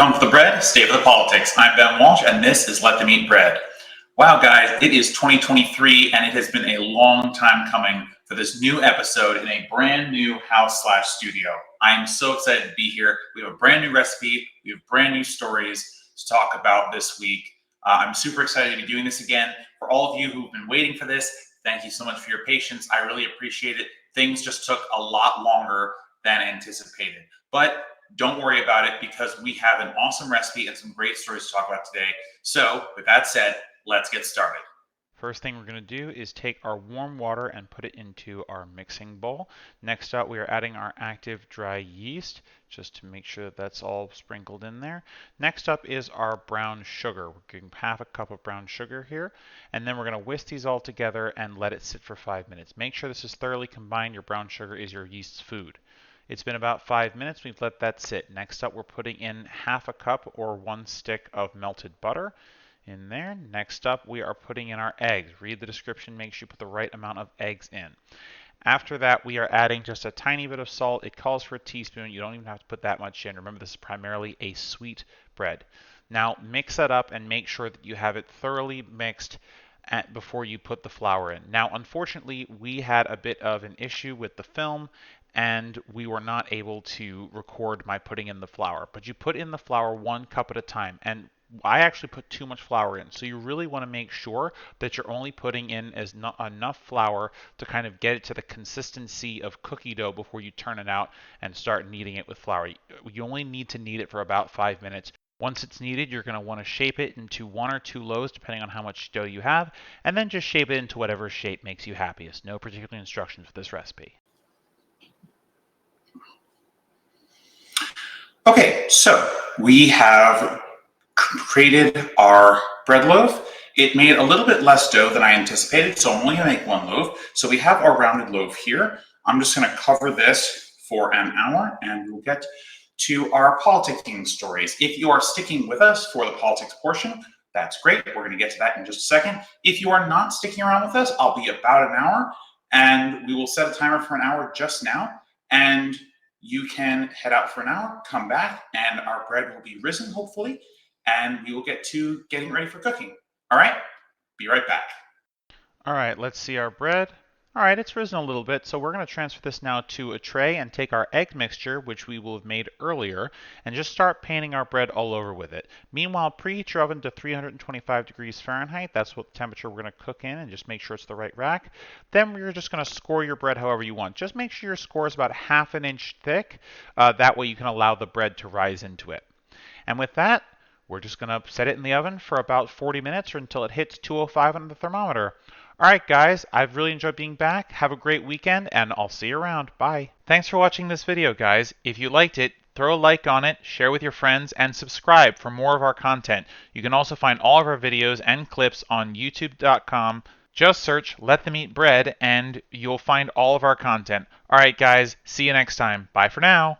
Come for the bread, stay for the politics. I'm Ben Walsh, and this is Let Them Eat Bread. Wow, guys, it is 2023, and it has been a long time coming for this new episode in a brand new house/studio. I am so excited to be here. We have a brand new recipe. We have brand new stories to talk about this week. I'm super excited to be doing this again. For all of you who've been waiting for this, thank you so much for your patience. I really appreciate it. Things just took a lot longer than anticipated. But don't worry about it because we have an awesome recipe and some great stories to talk about today. So with that said, let's get started. First thing we're going to do is take our warm water and put it into our mixing bowl. Next up, we are adding our active dry yeast, just to make sure that that's all sprinkled in there. Next up is our brown sugar. We're getting half a cup of brown sugar here, and then we're going to whisk these all together and let it sit for 5 minutes. Make sure this is thoroughly combined. Your brown sugar is your yeast's food. It's been about 5 minutes. We've let that sit. Next up, we're putting in half a cup or 1 stick of melted butter in there. Next up, we are putting in our eggs. Read the description, make sure you put the right amount of eggs in. After that, we are adding just a tiny bit of salt. It calls for a teaspoon. You don't even have to put that much in. Remember, this is primarily a sweet bread. Now, mix that up and make sure that you have it thoroughly mixed before you put the flour in. Now, unfortunately, we had a bit of an issue with the film, and we were not able to record my putting in the flour. But you put in the flour 1 cup at a time, and I actually put too much flour in. So you really want to make sure that you're only putting in enough flour to kind of get it to the consistency of cookie dough before you turn it out and start kneading it with flour. You only need to knead it for about 5 minutes. Once it's kneaded, you're going to want to shape it into 1 or 2 loaves, depending on how much dough you have, and then just shape it into whatever shape makes you happiest. No particular instructions for this recipe. Okay, so we have created our bread loaf. It made a little bit less dough than I anticipated, so I'm only going to make 1 loaf. So we have our rounded loaf here. I'm just going to cover this for an hour, and we'll get to our politicking stories. If you are sticking with us for the politics portion, that's great. We're going to get to that in just a second. If you are not sticking around with us, I'll be about an hour, and we will set a timer for an hour just now, and you can head out for an hour, come back, and our bread will be risen, hopefully, and we will get to getting ready for cooking. All right, be right back. All right, let's see our bread. All right, it's risen a little bit, so we're going to transfer this now to a tray and take our egg mixture, which we will have made earlier, and just start painting our bread all over with it. Meanwhile, preheat your oven to 325 degrees Fahrenheit. That's what the temperature we're going to cook in, and just make sure it's the right rack. Then you're just going to score your bread however you want. Just make sure your score is about ½ an inch thick. That way you can allow the bread to rise into it. And with that, we're just going to set it in the oven for about 40 minutes or until it hits 205 on the thermometer. All right, guys, I've really enjoyed being back. Have a great weekend, and I'll see you around. Bye. Thanks for watching this video, guys. If you liked it, throw a like on it, share with your friends, and subscribe for more of our content. You can also find all of our videos and clips on youtube.com. Just search Let Them Eat Bread, and you'll find all of our content. All right, guys, see you next time. Bye for now.